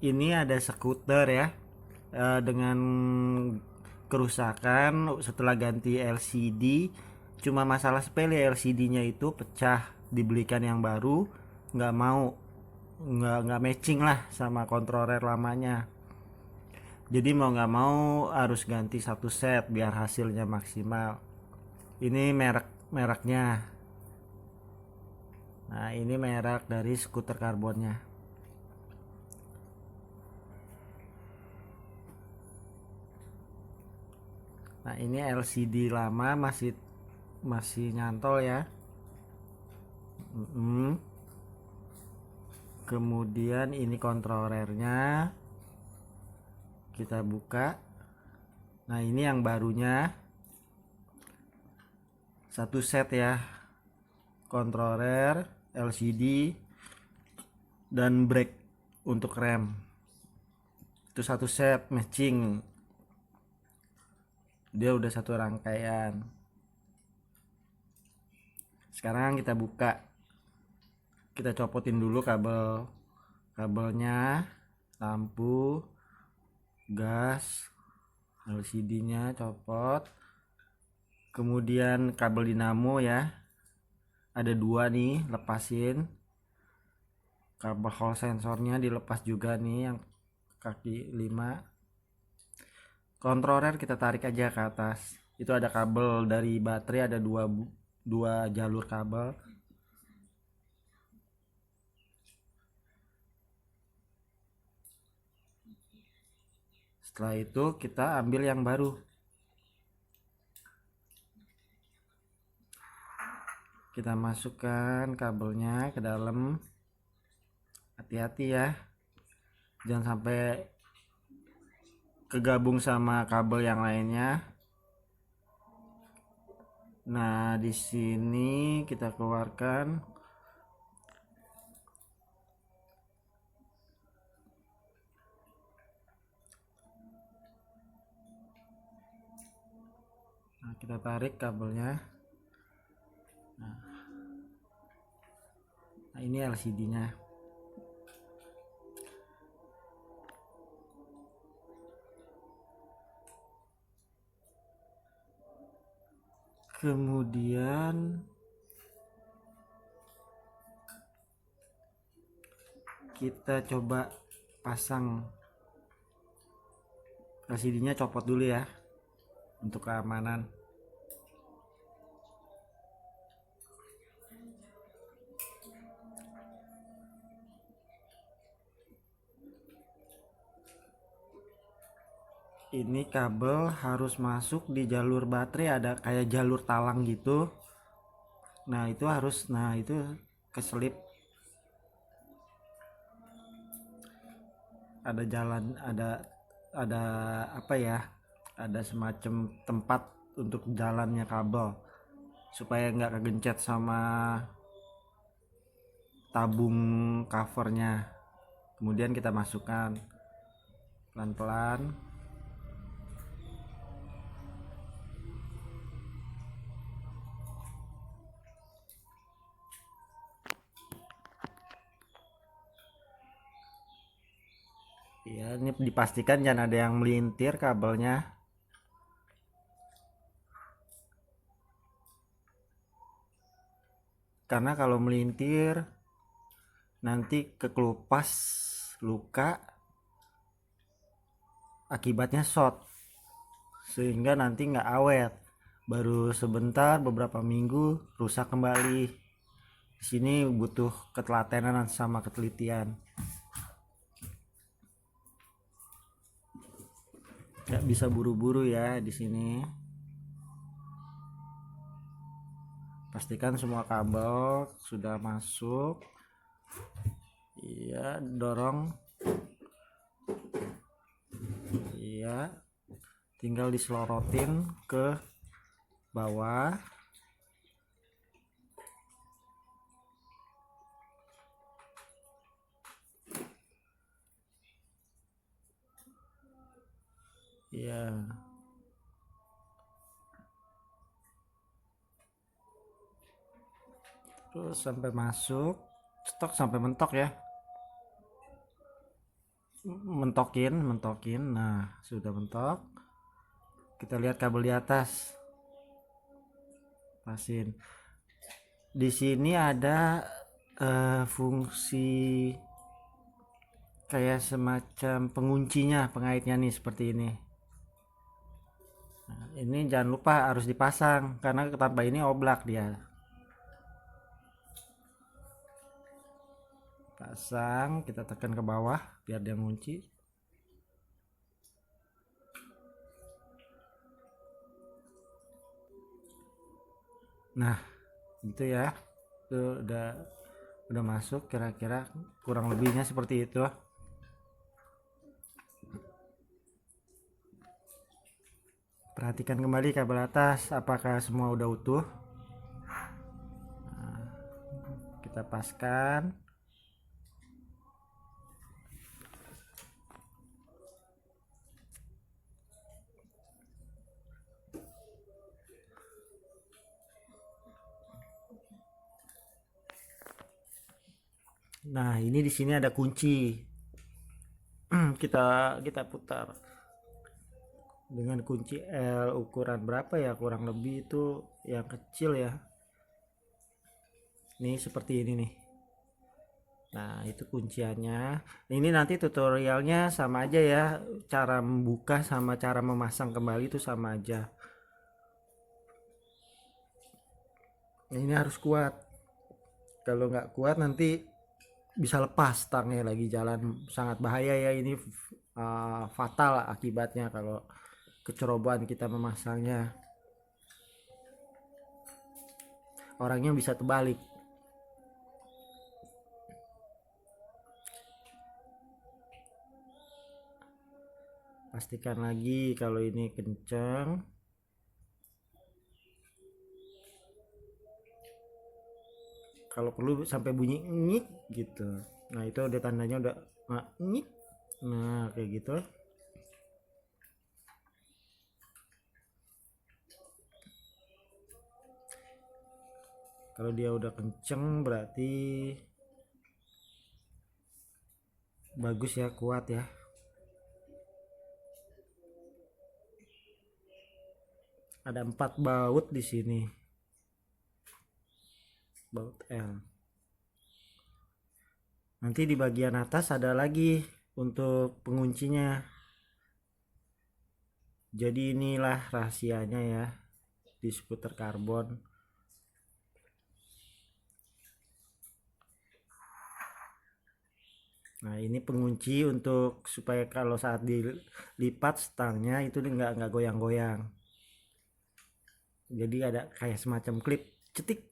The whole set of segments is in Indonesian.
Ini ada skuter ya, dengan kerusakan setelah ganti LCD. Cuma masalah sepele, LCD-nya itu pecah, dibelikan yang baru, nggak mau, nggak matching lah sama kontroler lamanya. Jadi mau nggak mau harus ganti satu set biar hasilnya maksimal. Ini mereknya. Nah, ini merek dari skuter karbonnya. Nah, ini LCD lama masih masih nyantol ya. Mm. Kemudian ini kontrolernya. Kita buka. Nah, ini yang barunya. Satu set ya. Kontroler, LCD, dan brake untuk rem. Itu satu set matching. Dia udah satu rangkaian. Sekarang kita buka. Kita copotin dulu kabelnya, lampu, gas, LCD-nya copot. Kemudian kabel dinamo ya. Ada dua nih, lepasin. Kabel hall sensornya dilepas juga nih yang kaki 5. Kontroler kita tarik aja ke atas. Itu ada kabel dari baterai, ada dua jalur kabel. Setelah itu kita ambil yang baru. Kita masukkan kabelnya ke dalam. Hati-hati ya. Jangan sampai kegabung sama kabel yang lainnya. Nah, di sini kita keluarkan. Nah, kita tarik kabelnya. Nah, ini LCD-nya. Kemudian kita coba pasang. LCD-nya copot dulu ya untuk keamanan. Ini kabel harus masuk di jalur baterai, ada kayak jalur talang gitu. Nah, itu harus, nah itu keselip. Ada jalan, ada apa ya? Ada semacam tempat untuk jalannya kabel supaya nggak kegencet sama tabung covernya. Kemudian kita masukkan pelan-pelan. Ya, ini dipastikan jangan ada yang melintir kabelnya. Karena kalau melintir nanti kekelupas, luka, akibatnya short. Sehingga nanti nggak awet. Baru sebentar, beberapa minggu rusak kembali. Di sini butuh ketelatenan sama ketelitian. Nggak bisa buru-buru ya di sini. Pastikan semua kabel sudah masuk. Iya, dorong. Iya, tinggal diselorotin ke bawah. Iya. Terus sampai masuk, stok sampai mentok ya. mentokin. Nah, sudah mentok. Kita lihat kabel di atas. Pasin. Di sini ada fungsi kayak semacam penguncinya, pengaitnya nih seperti ini. Nah, ini jangan lupa harus dipasang karena tanpa ini oblak dia. Pasang, kita tekan ke bawah biar dia ngunci. Nah, gitu ya. Itu udah masuk, kira-kira kurang lebihnya seperti itu. Perhatikan kembali kabel atas apakah semua udah utuh. Nah, kita paskan. Nah, ini di sini ada kunci. kita putar dengan kunci L ukuran berapa ya, kurang lebih itu yang kecil ya. Ini seperti ini nih. Nah, itu kunciannya. Ini nanti tutorialnya sama aja ya. Cara membuka sama cara memasang kembali itu sama aja. Nah, ini harus kuat. Kalau nggak kuat nanti bisa lepas tangnya lagi jalan, sangat bahaya ya ini, fatal akibatnya kalau kecerobohan kita memasangnya. Orangnya bisa terbalik. Pastikan lagi kalau ini kencang. Kalau perlu sampai bunyi nyik gitu. Nah, itu udah tandanya udah nyik. Nah, kayak gitu. Kalau dia udah kenceng berarti bagus ya, kuat ya. Ada 4 baut di sini. Baut L. Nanti di bagian atas ada lagi untuk penguncinya. Jadi inilah rahasianya ya di skuter karbon. Nah, ini pengunci untuk supaya kalau saat dilipat stangnya itu nggak goyang-goyang. Jadi ada kayak semacam klip cetik.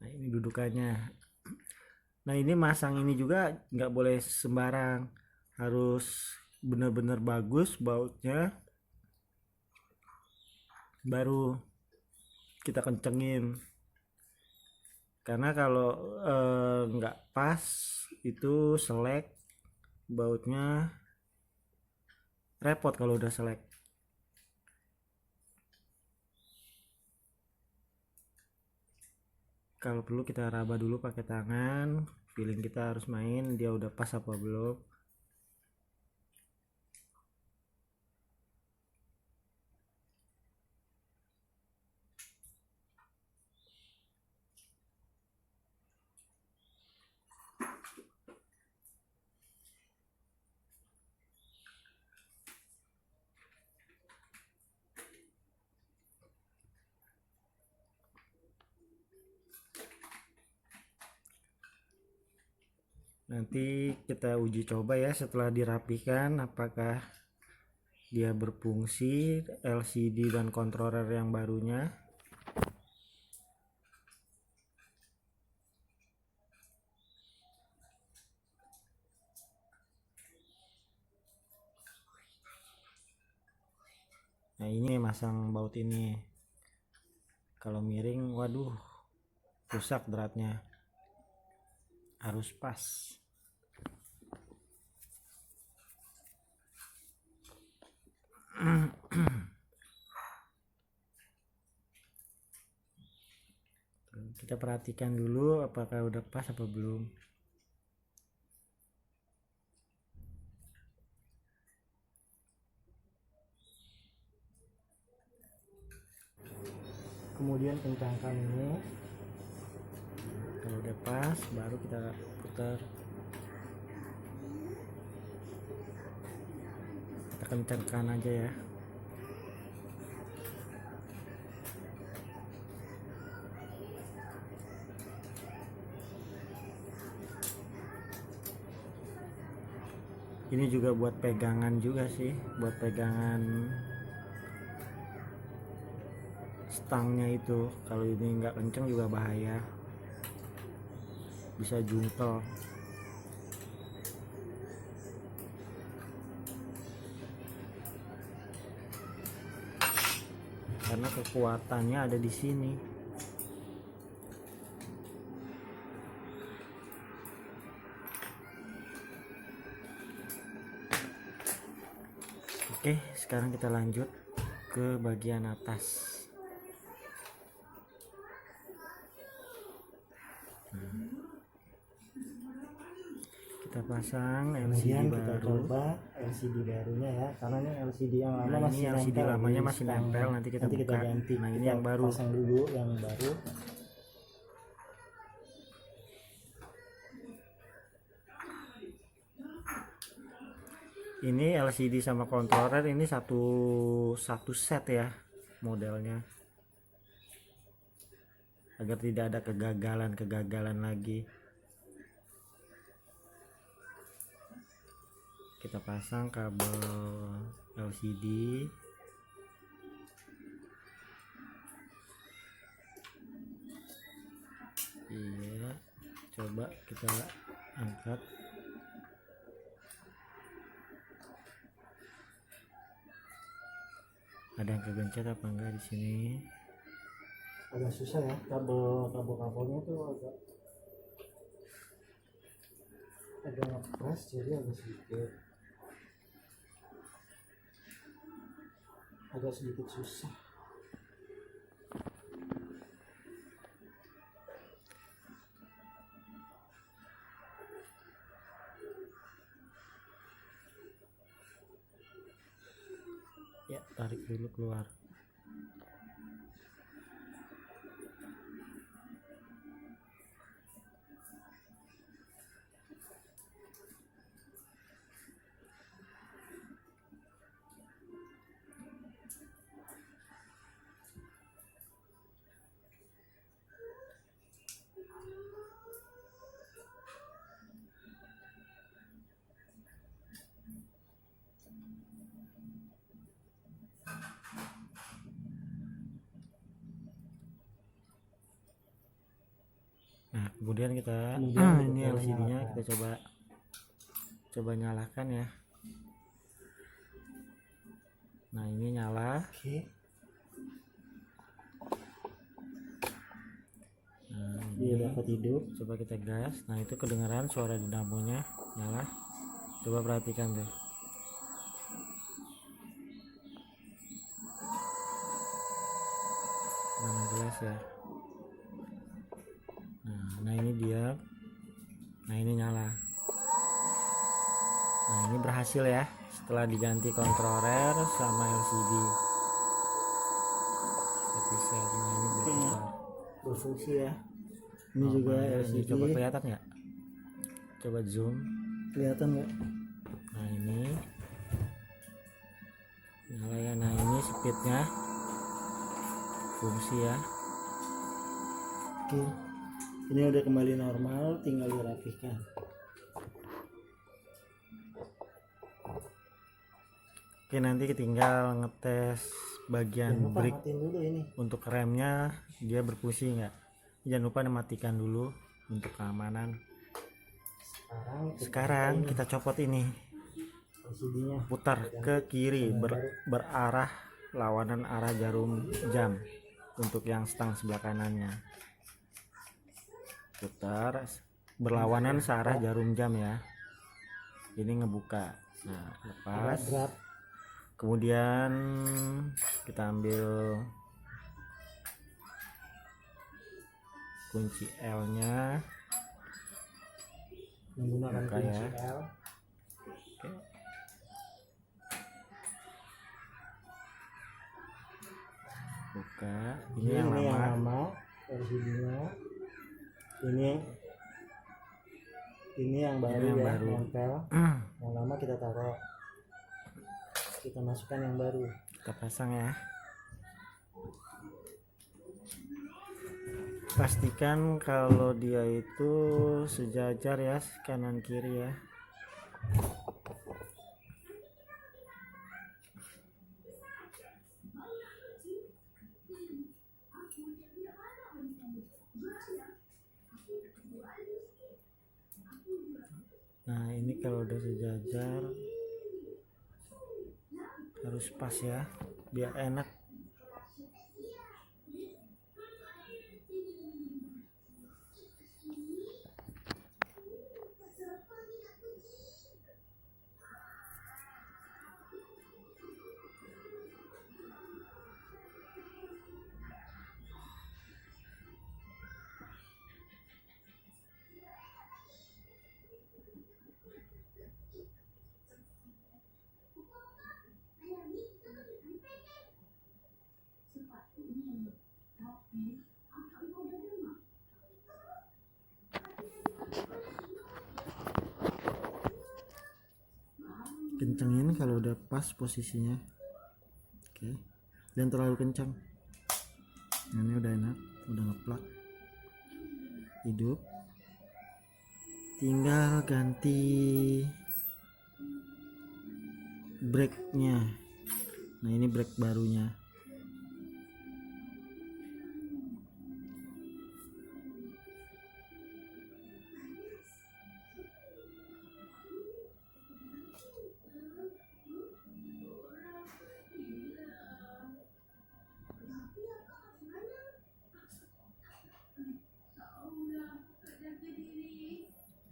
Nah, ini dudukannya. Nah, ini masang ini juga nggak boleh sembarang, harus benar-benar bagus bautnya, baru kita kencengin. Karena kalau nggak pas itu selek bautnya, repot kalau udah selek. Kalau perlu kita raba dulu pakai tangan, feeling kita harus main dia udah pas apa belum. Nanti kita uji coba ya setelah dirapikan apakah dia berfungsi LCD dan controller yang barunya. Nah, ini masang baut ini. Kalau miring, waduh, rusak dratnya. Harus pas. Kita perhatikan dulu apakah udah pas apa belum. kemudian kencangkan ini. Kalau udah pas baru kita putar, kita kencangkan aja ya. Ini juga buat pegangan juga sih, buat pegangan stangnya itu. Kalau ini nggak kenceng juga bahaya, bisa jungkel. Karena kekuatannya ada di sini. Oke, sekarang kita lanjut ke bagian atas. Kita pasang LCD Kemudian kita baru. coba LCD barunya ya, karena ini LCD yang lama Nah, ini masih LCD nempel lamanya di masih stang. nempel, nanti kita buka. ganti. Nah, ini Kita yang baru. pasang dulu yang baru. Ini LCD sama controller ini satu set ya modelnya, agar tidak ada kegagalan lagi. Kita pasang kabel LCD. Iya, coba kita angkat. Ada yang kegencet apa enggak di sini? Agak susah ya, kabelnya tuh agak ngepas, jadi agak sedikit susah. Ya, tarik dulu keluar. Nah, kemudian kita ini LCD-nya kita coba nyalakan ya. Nah, ini nyala. Oke. Nah, Dia dapat hidup. Coba kita gas. Nah, itu kedengaran suara dinamonya nyala. Coba perhatikan tuh. Nah, jelas ya. Nah, ini dia. Nah, ini nyala. Nah, ini berhasil ya setelah diganti controller sama LCD. Nah, ini Berfungsi ya. Ini juga LCD. Coba kelihatan nggak? Coba zoom. Kelihatan nggak? Nah, ini nyala ya. Nah, ini speednya fungsi ya. Oke. Ini udah kembali normal, tinggal dirapihkan. Oke, nanti tinggal ngetes bagian brake dulu ini. untuk remnya, dia berfungsi nggak. Jangan lupa dimatikan dulu untuk keamanan. Sekarang kita copot ini, putar ke kiri berarah lawanan arah jarum jam untuk yang stang sebelah kanannya. Putar berlawanan searah jarum jam ya. Ini ngebuka. Nah, lepas. Kemudian kita ambil kunci L-nya, menggunakan kunci ya. L. Oke. Buka. buka. Ini yang yang lama. lama LCD-nya. Ini yang baru Ini yang ya, baru. nempel. Yang lama kita taruh. Kita masukkan yang baru. Kita pasang ya. Pastikan kalau dia itu sejajar ya, kanan kiri ya. Nah ini kalau udah sejajar harus pas ya, biar enak. Kencengin kalau udah pas posisinya. Oke, dan terlalu kencang. Ini udah enak, udah ngeplak, hidup. Tinggal ganti brake-nya. Nah ini brake barunya.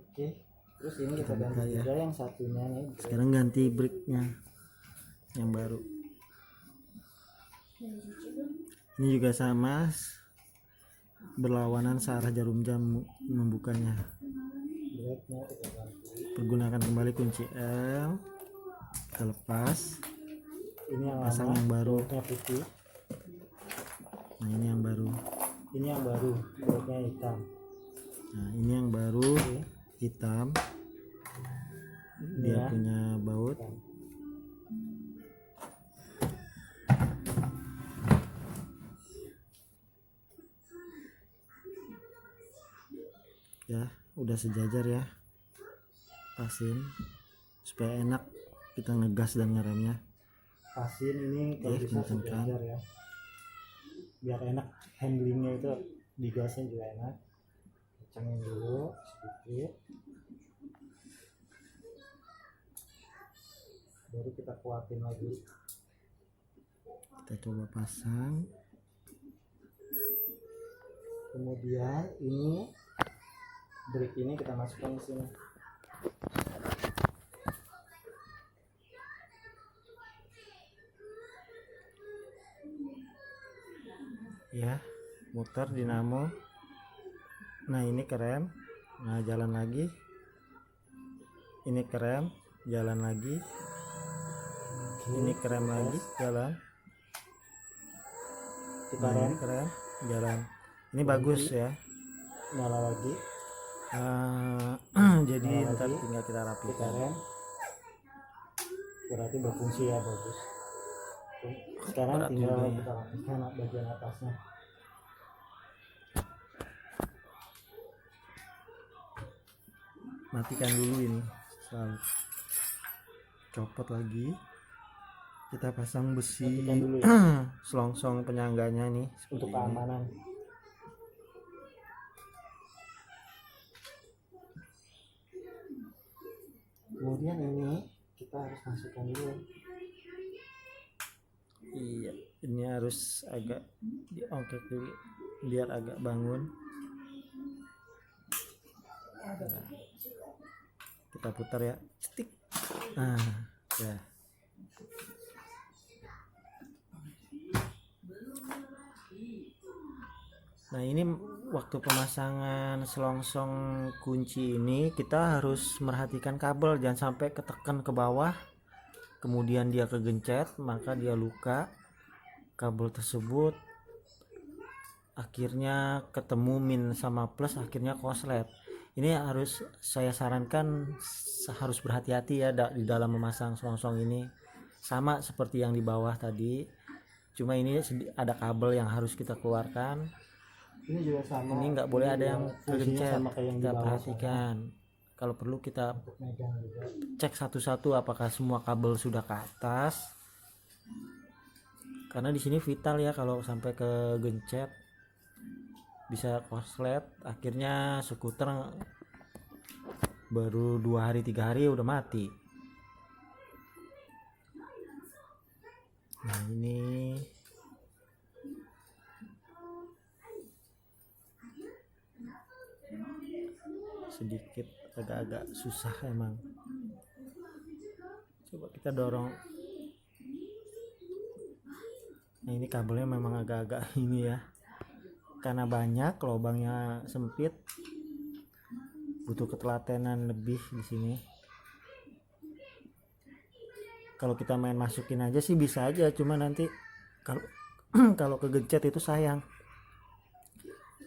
Oke, terus ini kita ganti ya. juga yang satunya nih. Sekarang ganti brake-nya yang baru. Ini juga sama, berlawanan searah jarum jam membukanya. Brake-nya kita ganti. Pergunakan kembali kunci L, kita lepas, Ini yang pasang lama, yang baru. brake-nya putih. Nah ini yang baru. Ini yang baru, brake-nya hitam. Nah ini yang baru, Oke. hitam. Ini Dia ya. punya baut. Ya udah sejajar ya, pasin supaya enak kita ngegas dan ngeremnya. Pasin ini kalau Oke, bisa kencengkan. sejajar ya, biar enak handlingnya, itu digasnya juga enak. Kencengin dulu sedikit, baru kita kuatin lagi. Kita coba pasang. Kemudian ini brake ini kita masukkan ke sini. Ya, muter dinamo. Nah ini kerem, nah jalan lagi. Ini kerem, jalan lagi. Ini kerem lagi, jalan. Kita Nah rem, ini kerem, jalan. Ini bagus ya. nyala lagi, Jadi Nah, ntar lagi. tinggal kita kita rapikan. rem, berarti berfungsi ya, bagus. Oke, sekarang Berat tinggal juga ya. kita rapikan bagian atasnya. Matikan dulu ini, selalu copot lagi. Kita pasang besi Matikan dulu ya, selongsong penyangganya nih untuk seperti ini. keamanan. Kemudian ini kita harus masukkan dulu. Iya, ini harus agak diongkek dulu biar agak bangun. Nah, kita putar ya, cetik. Ya. Nah ini waktu pemasangan selongsong kunci ini kita harus merhatikan kabel, jangan sampai ketekan ke bawah kemudian dia kegencet, maka dia luka. Kabel tersebut akhirnya ketemu min sama plus, akhirnya koslet. Ini harus saya sarankan harus berhati-hati ya di dalam memasang selongsong ini, sama seperti yang di bawah tadi, cuma ini ada kabel yang harus kita keluarkan. Ini juga sama. Ini nggak boleh ada yang fungsinya kegencet, sama kayak yang di kita bawah perhatikan. Kalau perlu kita untuk megang juga. cek satu-satu apakah semua kabel sudah ke atas, karena di sini vital ya, kalau sampai ke gencet bisa koslet, akhirnya skuter baru 2 hari 3 hari udah mati. Nah ini sedikit agak-agak susah emang. Coba kita dorong. Nah ini kabelnya memang agak-agak ini ya, karena banyak lubangnya sempit, butuh ketelatenan lebih di sini. Kalau kita main masukin aja sih bisa aja, cuma nanti kalau kalau kegencet itu sayang,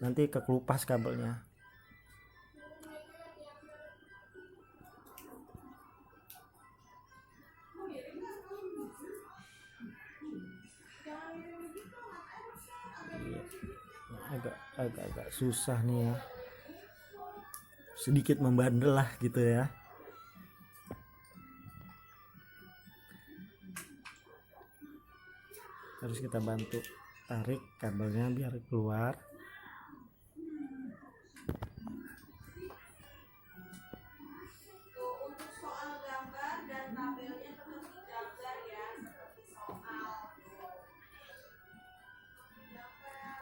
nanti kekelupas kabelnya. Agak susah nih ya, sedikit membandel lah gitu ya. Harus kita bantu tarik kabelnya biar keluar.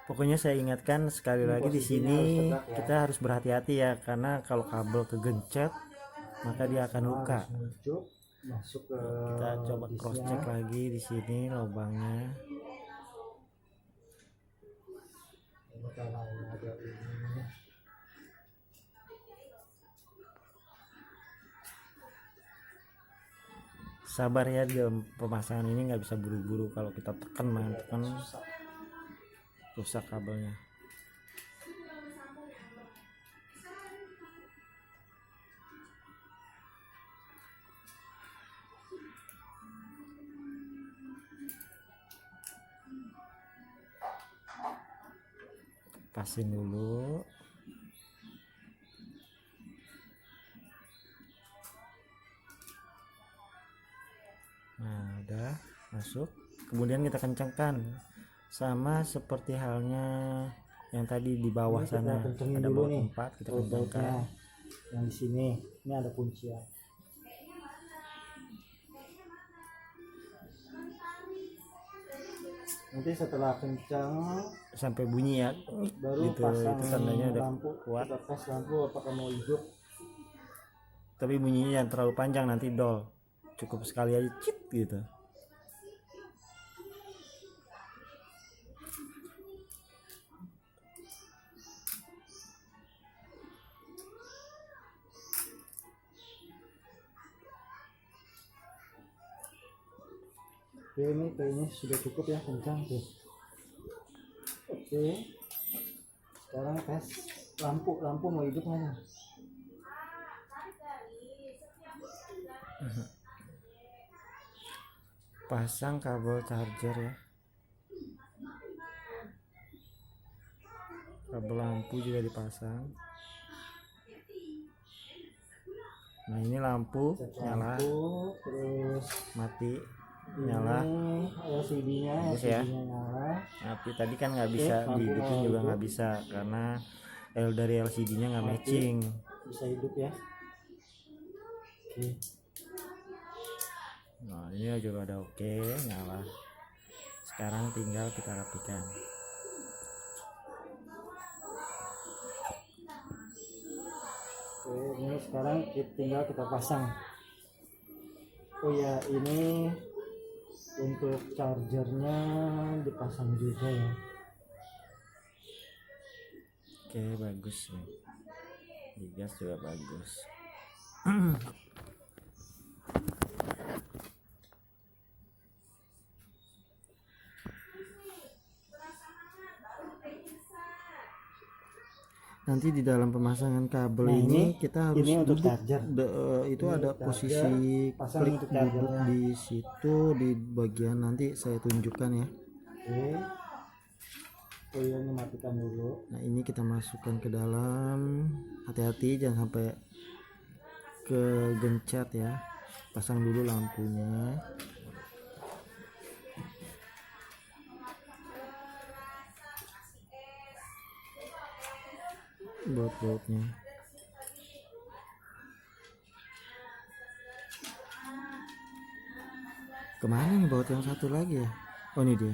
Pokoknya saya ingatkan sekali lagi di sini kita harus berhati-hati ya, karena kalau kabel kegencet maka dia akan luka. Masuk ke Kita coba cross check lagi di sini lubangnya. ini karena ini ada ini. Sabar ya, di pemasangan ini nggak bisa buru-buru, kalau kita tekan rusak kabelnya. Pasin dulu. Nah udah masuk, kemudian kita kencangkan, sama seperti halnya yang tadi di bawah sana ada baut 4, kita kencangkan. Yang di sini ini ada kunci ya. Nanti setelah kencang sampai bunyi ya, baru gitu, pasang itu tandanya udah lampu. kuat. Kita tes lampu apakah mau hidup. Tapi bunyinya jangan terlalu panjang, nanti dol. Cukup sekali aja cit gitu. Oke, ini kayaknya sudah cukup ya, kencang tuh. Oke, sekarang tes lampu mau hidup mana? Pasang kabel charger ya, kabel lampu juga dipasang. Nah ini lampu nyala, terus mati, nyala, LCD-nya ya. nyala. Tapi tadi kan nggak bisa dihidupin juga nggak bisa, karena dari LCD-nya nggak matching. Bisa hidup ya. Oke. Nah ini juga udah oke, nyala. Sekarang tinggal kita rapikan. Oke, ini sekarang tinggal kita pasang. Oh ya, ini untuk chargernya dipasang juga ya. Oke, bagus nih. Digas juga bagus. nanti di dalam pemasangan kabel Nah, ini kita harus ini untuk duduk charger. itu Ini ada untuk posisi charger, pasang klik untuk duduk chargernya. di situ di bagian nanti saya tunjukkan ya. Oke. Oh iya, ini matikan dulu. Nah ini kita masukkan ke dalam, hati-hati jangan sampai kegencet ya. Pasang dulu lampunya. Baut-bautnya. Kemana nih baut yang satu lagi ya? Oh ini dia.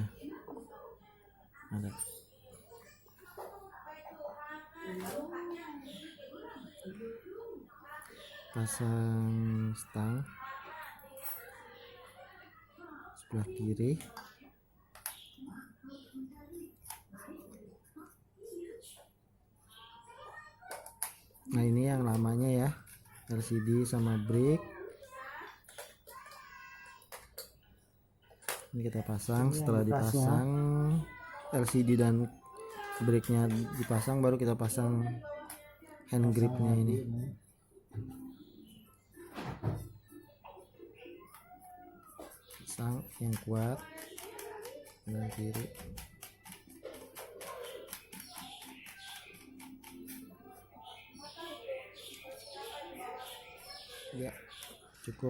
Ada. Pasang stang sebelah kiri. Nah ini yang lamanya ya, LCD sama brick. Ini kita pasang. Setelah dipasang LCD dan bricknya dipasang, baru kita pasang hand gripnya ini. Pasang yang kuat dan kiri. Ya cukup.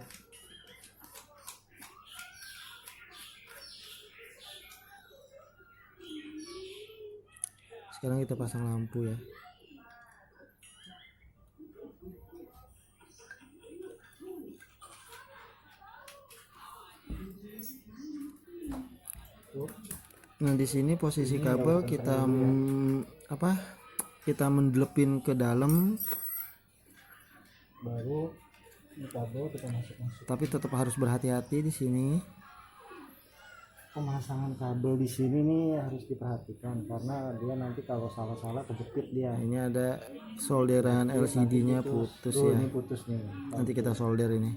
Sekarang kita pasang lampu ya. Nah di sini posisi kabel kita kita mendelepin ke dalam, baru ini kabel kita masuk. tapi tetap harus berhati-hati di sini. Pemasangan kabel di sini nih harus diperhatikan karena dia nanti kalau salah-salah kejepit dia. Nah, ini ada solderan LCD-nya putus ya. Ini putus nih. Nanti kita solder ini.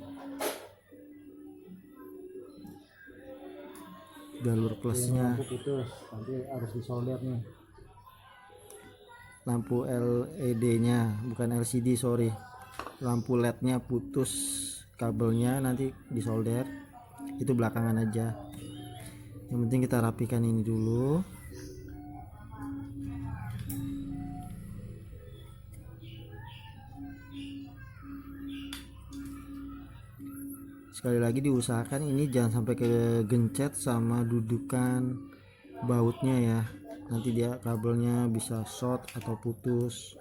Jalur plusnya. Lampu putus, nanti harus disolder nih. Lampu LED-nya, bukan LCD, sorry. Lampu LED-nya putus kabelnya, nanti disolder. Itu belakangan aja. Yang penting kita rapikan ini dulu. Sekali lagi diusahakan ini jangan sampai kegencet sama dudukan bautnya ya. Nanti dia kabelnya bisa short atau putus.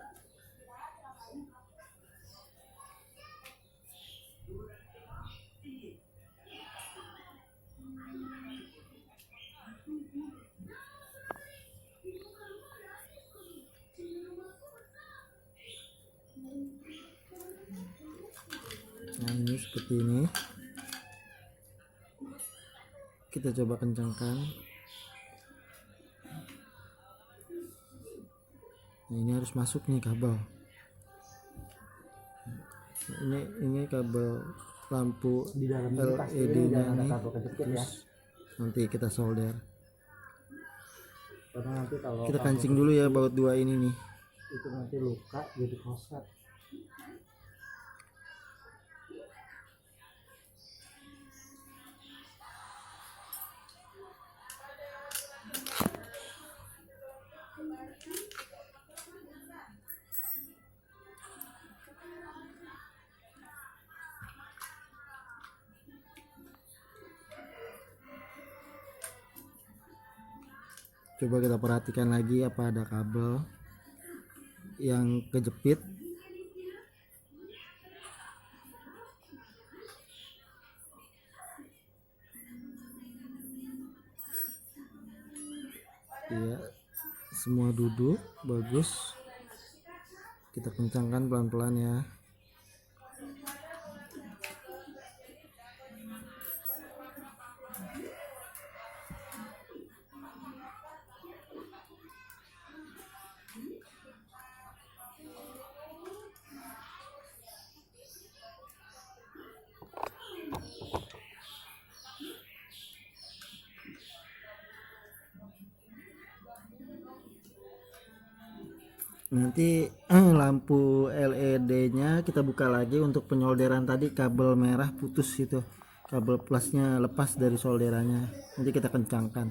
Nah ini seperti ini, kita coba kencangkan. Nah, ini harus masuk nih kabel. Ini kabel lampu Di dalam LED-nya jangan ada nih. kabel kejepit ya. Nanti kita solder. Karena nanti kalau Kita kabel kancing dulu ya baut dua ini nih. itu nanti luka jadi koset. Coba kita perhatikan lagi apa ada kabel yang kejepit. Iya, semua duduk bagus. Kita kencangkan pelan-pelan ya. Nanti lampu LED-nya kita buka lagi untuk penyolderan tadi, kabel merah putus itu, kabel plusnya lepas dari solderannya, nanti kita kencangkan.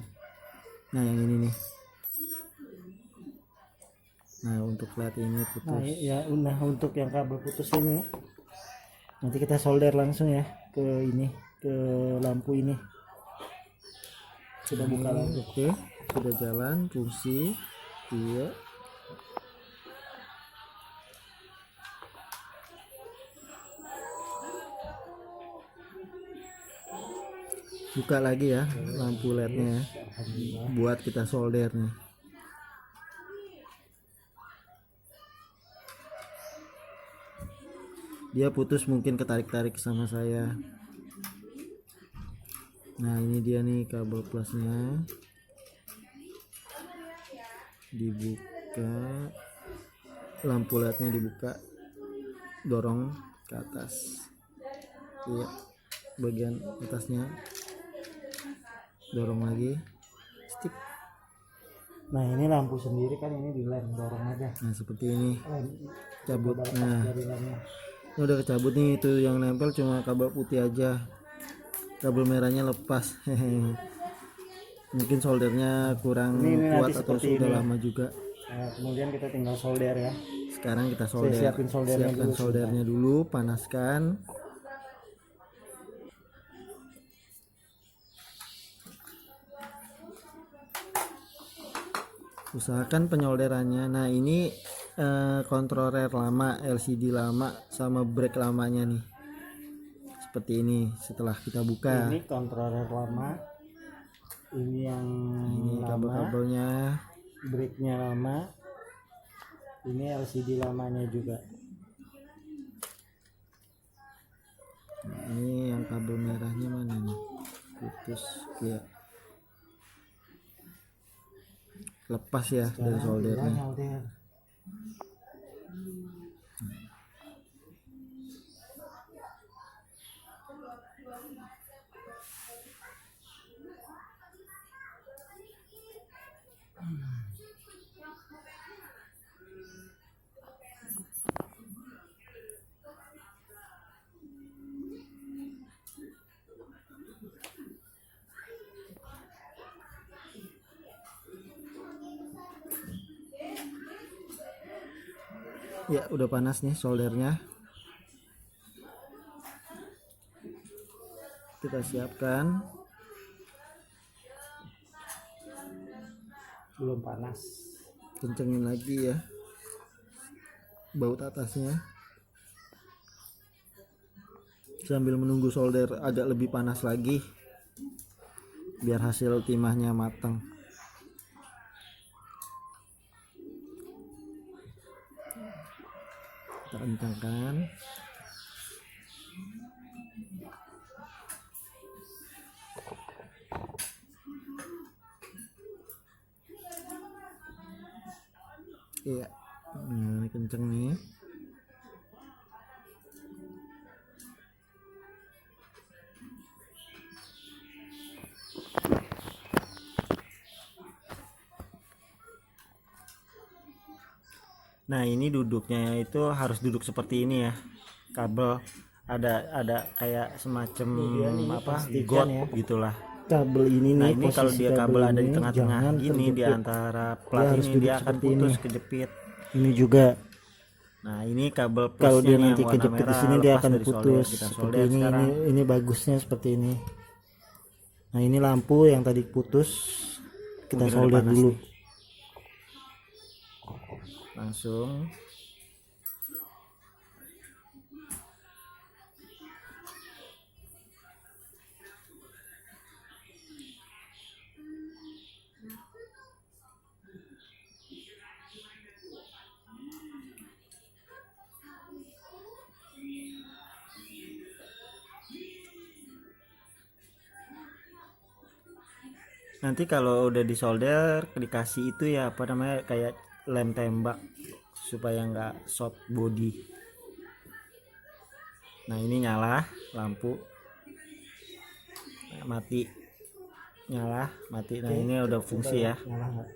Nah yang ini nih, nah untuk flat ini Nah putus. ya, nah untuk yang kabel putus ini nanti kita solder langsung ya ke ini, ke lampu ini. Sudah buka lagi. Oke, sudah jalan fungsi. Iya. Buka lagi ya lampu LED-nya ya, buat kita solder nih. Dia putus mungkin ketarik-tarik sama saya. Nah ini dia nih kabel plusnya, dibuka, lampu LED-nya dibuka, dorong ke atas. Iya, bagian atasnya dorong lagi, stick. Nah ini lampu sendiri kan, ini dilem, dorong aja. Nah seperti ini, cabut. Coba lepas Nah dari lemnya. ini udah kecabut nih, itu yang nempel cuma kabel putih aja, kabel merahnya lepas. Mungkin soldernya kurang Ini kuat nanti atau seperti sudah ini. lama juga. Nah, kemudian kita tinggal solder ya. Sekarang kita solder. siapin soldernya Siapkan dulu, soldernya dulu, panaskan. Usahakan penyolderannya. Nah ini kontroler lama, LCD lama sama brake lamanya nih, seperti ini. Setelah kita buka, Ini controller lama, ini yang ini lama, kabel-kabelnya. brake-nya lama, ini LCD lamanya juga. Ini yang kabel merahnya mana nih, putus ya, lepas ya dari soldernya. Solder. Ya udah panas nih soldernya, kita siapkan. Belum panas. Kencengin lagi ya baut atasnya, sambil menunggu solder agak lebih panas lagi biar hasil timahnya matang. Kita kencangkan. Iya, nah ini kenceng nih. Nah ini duduknya itu harus duduk seperti ini ya, kabel ada kayak semacam apa got ya. gitulah. Kabel ini Nah nih, ini kalau posisi dia kabel ada di ini tengah-tengah jangan gini di terjepit. antara plat harus ini duduk dia akan seperti putus, ini. kejepit. Ini juga Nah ini kabel kalau plusnya dia nih nanti yang warna kejepit di merah sini dia lepas akan dari solder. putus Kita seperti solder ini. sekarang. Ini bagusnya seperti ini. Nah ini lampu yang tadi putus kita Mungkin udah solder panas dulu. nih. Langsung nanti kalau udah disolder dikasih itu ya apa namanya kayak lem tembak supaya nggak short body. Nah ini nyala lampu, nah, mati, nyala mati. Nah ini udah fungsi ya. Nyala nggak?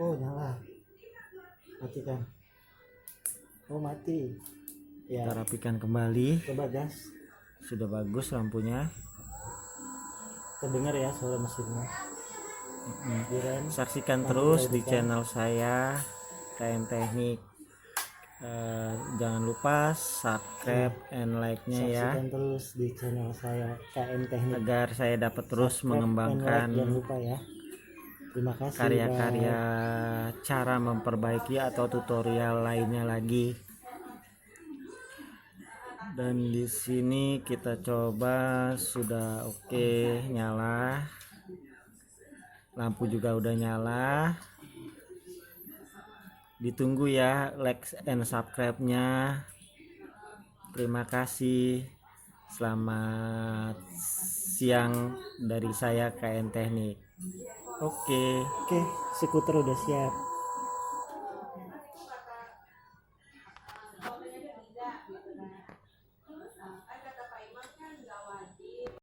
Oh nyala. matikan. Oh mati ya, Kita rapikan kembali. coba gas. Sudah bagus lampunya. Terdengar ya suara mesinnya. Direm. Saksikan Lampu terus kita di hidupkan. channel saya KN Teknik. Jangan lupa subscribe and like-nya ya, Saksikan terus di channel saya KN Teknik. agar saya dapat terus Subscribe and mengembangkan like, jangan lupa ya. Terima kasih. karya-karya Bye. cara memperbaiki atau tutorial lainnya lagi. Dan di sini kita coba sudah oke, nyala. Lampu juga udah nyala. Ditunggu ya like and subscribe-nya. Terima kasih. Selamat siang dari saya KN Teknik. Oke. Oke, skuter udah siap.